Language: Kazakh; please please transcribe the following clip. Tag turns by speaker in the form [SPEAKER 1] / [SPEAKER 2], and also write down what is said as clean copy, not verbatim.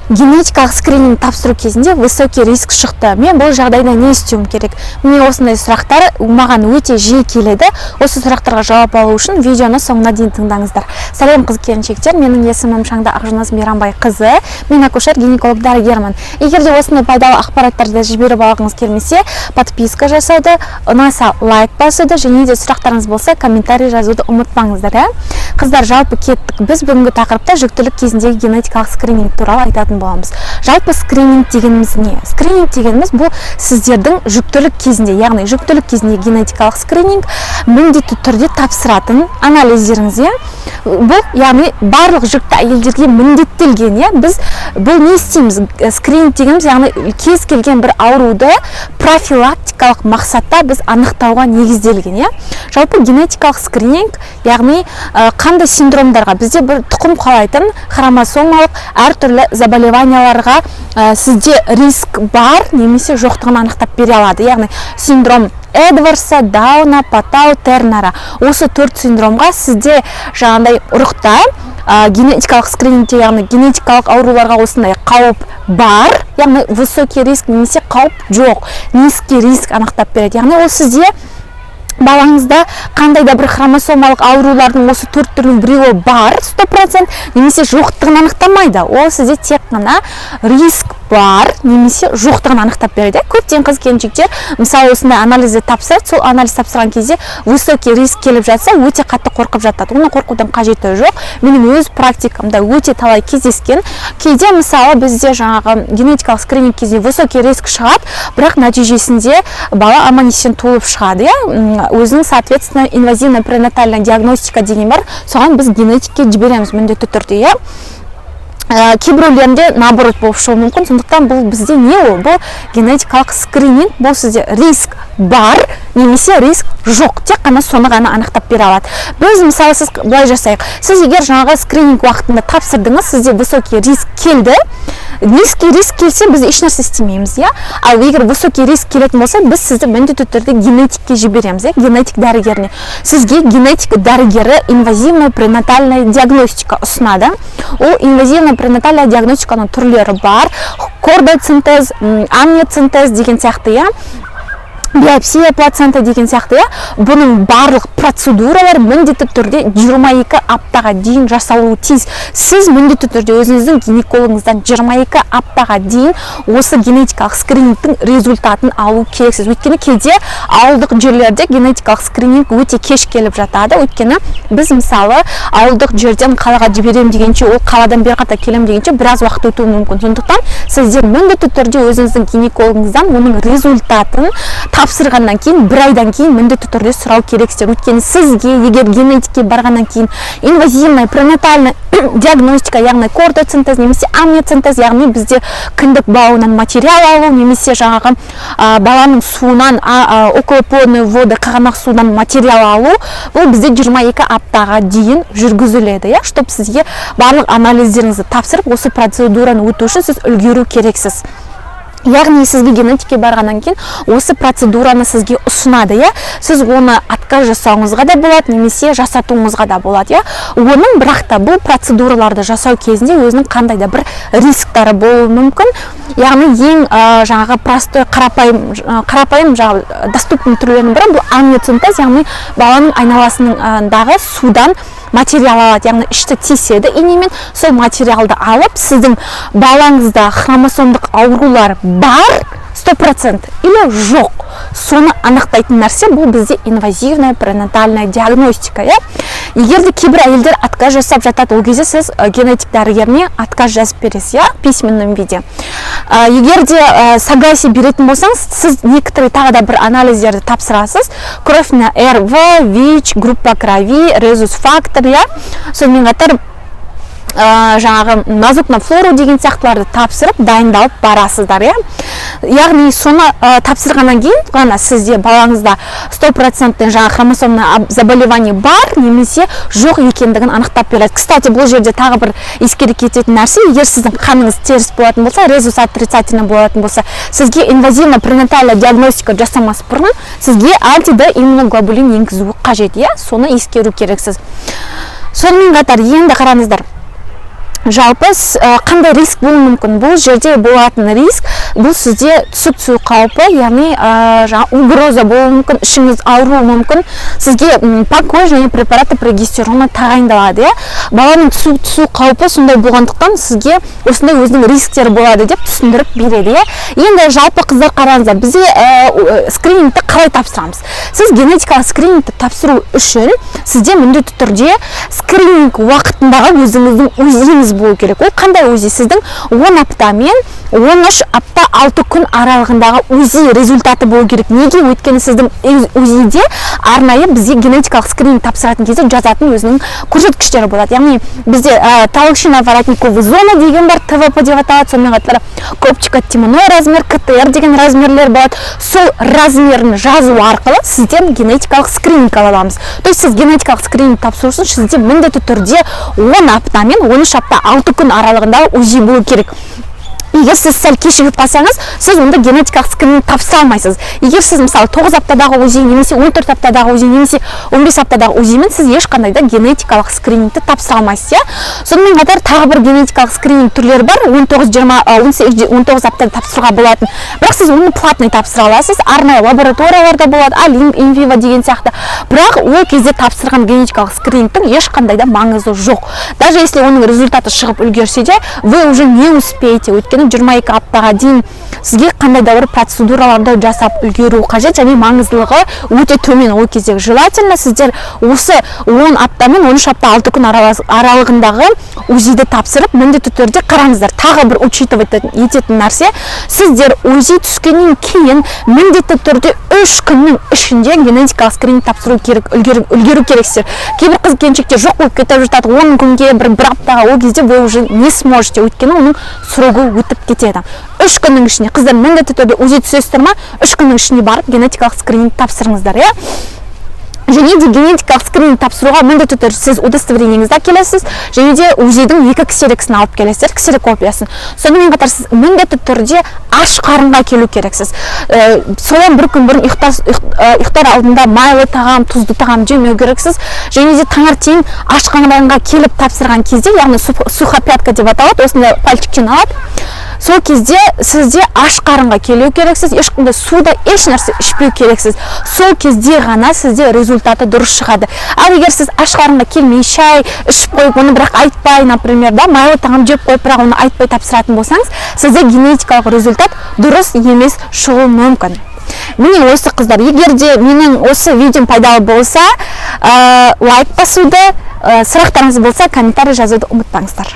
[SPEAKER 1] генетикалық скрининг тапсыру кезінде высокий риск шықты. Мен бұл жағдайда не істеуім керек? Міне осындай сұрақтар маған өте жиі келеді. Осы сұрақтарға жауап алу үшін видеоны соңына дейін тыңдаңыздар. Сәлем қыз-келіншектер, менің есімім Шаңда Ақжаназ Мейрамбай қызы. Мен акушер-гинеколог дәрігермін. Егер де осындай пайдалы ақпараттарды жіберіп алғыңыз келмесе, подписка жасауды, ұнаса лайк басуды, және де сұрақтарыңыз болса комментарий жазуды ұмытпаңыздар. Қыздар, жалпы кеттік. Біз бүгінгі тақырыпта жүктілік кезіндегі генетикалық скрининг туралы айтатын боламыз. Жалпы скрининг дегеніміз не? Скрининг дегеніміз бұл сіздердің жүктілік кезінде, яғни жүктілік кезінде генетикалық скрининг міндетті түрде тапсыратын анализдеріңіз. Бұл яғни барлық жүкті әйелдерге міндеттелген. Біз бұл не істейміз? Скрининг дегеніміз яғни кез келген бір ауруды профилактикалық мақсатта біз анықтауға негізделген. Жалпы генетикалық скрининг яғни қандай синдромдарға, бізде бір тұқым қалайтын хромосомалық әртүрлі заболеванияларға сізде риск бар немесе жоқтығын анықтап бере алады. Яғни синдром Эдвардса, Дауна, Патау, Тернера. Осы 4 синдромға сізде жаңағыдай ұрықта генетикалық скринингте, яғни генетикалық ауруларға осындай қауіп бар, яғни высокий риск немесе қауіп жоқ, низкий риск анықтап береді. Яғни ол сізде балаңызда қандай да бір хромосомалық аурулардың осы 4 түрінің біреуі бар 100% немесе жоқтығын анықтамайды. Ол сізде тек қана риск бар немесе жоқтығын анықтап береді. Көптеген қыз-келіншектер мысалы осындай анализді тапсырады, сол анализ тапсырған кезде высокий риск келіп жатса, өте қатты қорқып жатады. Оны қорқудың қажеті жоқ. Менің өз практикамда өте талай кездескен. Кейде мысалы бізде жаңағы генетикалық скрининг кезінде высокий риск шығады, бірақ нәтижесінде бала аман-есен туылып шығады. Өзінің, соответственно, инвазивная пренатальная диагностика деген бар, соған біз генетикке жібереміз міндетті түрде. Кейбіреулерінде наоборот болып шығуы мүмкін. Сондықтан бұл бізде не ол? Бұл генетикалық скрининг, бұл сізде риск бар немесе риск жоқ, тек қана соны ғана анықтап бере алады. Біз мысалы сіз былай жасайық. Сіз егер жаңағы скрининг уақытында тапсырдыңыз, сізде высокий риск келді, низкий риск келсе біз еш нәрсе істемейміз. Ал егер высокий риск келетін болса, біз сізді міндетті түрде генетикке жібереміз, генетик дәрігеріне. Сізге генетик дәрігері инвазивная пренатальная диагностика ұсынады. Ол инвазивная пренатальная диагностиканың түрлері бар. Кордоцинтез, амниоцинтез деген сияқты, биопсия плацента деген сияқты. Бұның барлық процедуралар міндетті түрде 22 аптаға дейін жасалуы тиіс. Сіз міндетті түрде өзіңіздің гинекологыңыздан 22 аптаға дейін осы генетикалық скринингтің результатын алу керексіз. Өйткені кейде ауылдық жерлерде генетикалық скрининг өте кеш келіп жатады. Өйткені біз мысалы ауылдық жерден қалаға жіберем дегенше, ол қаладан бері қайта келем дегенше біраз уақыт өтуі мүмкін. Сондықтан сіздер міндетті түрде өзіңіздің гинекологыңыздан оның результатын тапсырғаннан кейін, бір айдан кейін міндетті түрде сұрау керексіздер. Өйткені сізге егер генетикке барғаннан кейін инвазивная пренатальная диагностика, яғни кордоцинтез немесе амниоцинтез, яғни бізде кіндік бауынан материал алу немесе жаңағы баланың суынан, околоплодной воды, қағанақ судан материал алу, бұл бізде 22 аптаға дейін жүргізіледі, чтобы сізге барлық анализдеріңізді тапсырып, осы процедураны өту үшін сіз үлгеру керексіз. Яғни сізге генетикке барғаннан кейін осы процедураны сізге ұсынады. Сіз оны отказ жасауыңызға да болады, немесе жасатуыңызға да болады. Оның бірақ та бұл процедураларды жасау кезінде өзінің қандай да бір рисктары болуы мүмкін. Яғни ең жаңағы простой, қарапайым доступный түрлерінің бірі бұл амниоцинтез, яғни баланың айналасындағы судан материал алады, яғни ішті теседі инемен, сол материалды алып, сіздің балаңызда хромосомдық аурулар бар 100% или жоқ, соны анықтайтын нәрсе бұл бізде инвазивная пренатальная диагностика. Егер де кейбір әйелдер отказ жасап жатады, ол кезде сіз генетик дәрігеріне отказ жазып бересіз, письменном виде. Егер де согласие беретін болсаңыз, сіз некоторые тағы да бір анализдерді тапсырасыз. Кровь на РВ, ВИЧ, группа крови, резус фактор, сонымен қатар жаңағы назупна флору деген сияқтыларды тапсырып дайындалып барасыздар. Яғни соны тапсырғаннан кейін ғана сізде балаңызда 100% жаңағы хромосомный заболевание бар немесе жоқ екендігін анықтап береді. Кстати, бұл жерде тағы бір ескере кететін нәрсе, егер сіздің қаныңыз теріс болатын болса, резус отрицательный болатын болса, сізге инвазивная пренатальная диагностика жасамас бұрын сізге антида иммуноглобулин енгізуі қажет. Соны ескеру керексіз. Сонымен қатар енді қараңыздар. жалпы қандай риск болуы мүмкін? Бұл жерде болатын риск, бұл сізде түсіп түсу қаупі, яғни угроза болуы мүмкін, ішіңіз ауруы мүмкін, сізге покой және препараты прогестерона тағайындалады. Баланың түсу қаупі сондай болғандықтан сізге осындай өзінің рисктері болады деп түсіндіріп береді. Енді жалпы қыздар қараңыздар, бізде скринингті қалай тапсырамыз? Сіз генетикалық скринингті тапсыру үшін сізде міндетті түрде скрининг уақытындағы өзіңіздің УЗИңіз болу керек. Ол қандай УЗИ? Сіздің 10 апта мен 13 апта 6 күн аралығындағы УЗИ результаты болу керек. Неге? Өйткені сіздің УЗИде арнайы бізге генетикалық скрининг тапсыратын кезде жазатын өзінің көрсеткіштері болады. Яғни бізде толщина-воротниковая зона деген бар, ТВП деп аталады, сонымен қатар копчико-темной размер, КТР деген размерлер болады. Сол размерін жазу арқылы сізден генетикалық скрининг ала аламыз. То есть сіз генетикалық скрининг тапсыру үшін сізде міндетті түрде 10 апта мен 13 апта 6 күн аралығында УЗИ болу керек. Егер сіз сәл кешігіп қалсаңыз, сіз онда генетикалық скрининг тапсыра алмайсыз. Егер сіз мысалы 9 аптадағы УЗИ немесе 14 аптадағы УЗИ немесе 15 аптадағы УЗИмен сіз ешқандай да генетикалық скринингті тапсыра алмайсыз. Сонымен қатар тағы бір генетикалық скрининг түрлері бар, 19 аптада тапсыруға болатын. Бірақ сіз оны платный тапсыра аласыз, арнайы лабораторияларда болады, инвиво деген сияқты. Бірақ ол кезде тапсырған генетикалық скринингтің ешқандай да маңызы жоқ. Даже если оның результаты шығып үлгерсе де, вы уже не успеете, өйткені 22 аптаға дейін сізге қандай да бір процедураларды жасап үлгеру қажет, және маңыздылығы өте төмен. Ол кезде желательно сіздер осы 10 апта мен 13 апта 6 күн аралығындағы УЗИді тапсырып, міндетті түрде қараңыздар. Тағы бір учитывать ететін нәрсе, сіздер УЗИ түскеннен кейін міндетті түрде 3 күннің ішінде генетикалық скрининг тапсыру керек, үлгеру керексіздер. Кейбір қыз-келіншектер жоқ болып кетіп жатады, 10 күнге, бір аптаға, ол кезде вы уже не сможете, өйткені оның срогы өтіп кетеді. 3 күннің ішінде қыздар міндетті түрде УЗИ түсесіздер ма, 3 күннің ішінде барып генетикалық скрининг тапсырыңыздар. Және де генетикалық скрининг тапсыруға міндетті түрде сіз удостоверениеңізді келесіз, және де УЗИдің 2 ксероксын алып келесіздер, ксерокопиясын. Сонымен қатар сіз міндетті түрде аш қарынға келу керексіз. Содан бір күн бұрын ұйықтар алдында майлы тағам, тұзды тағам жемеу керексіз. Және де таңертең аш қарынға келіп тапсырған кезде, яғни сухопятка деп аталады, осындай пальчиктен алады. Сол кезде сізде аш қарынға келу керексіз, ешқандай суда еш нәрсе ішпеу керексіз. Сол кезде ғана сізде результаты дұрыс шығады. Ал егер сіз аш қарынға келмей шай ішіп қойып, оны бірақ айтпай, например, майлы тағам жеп қойып, бірақ оны айтпай тапсыратын болсаңыз, сізде генетикалық результат дұрыс емес шығуы мүмкін. Міне осы қыздар, егер де менің осы видеом пайдалы болса, лайк басуды, сұрақтарыңыз болса, комментарий жазуды ұмытпаңыздар.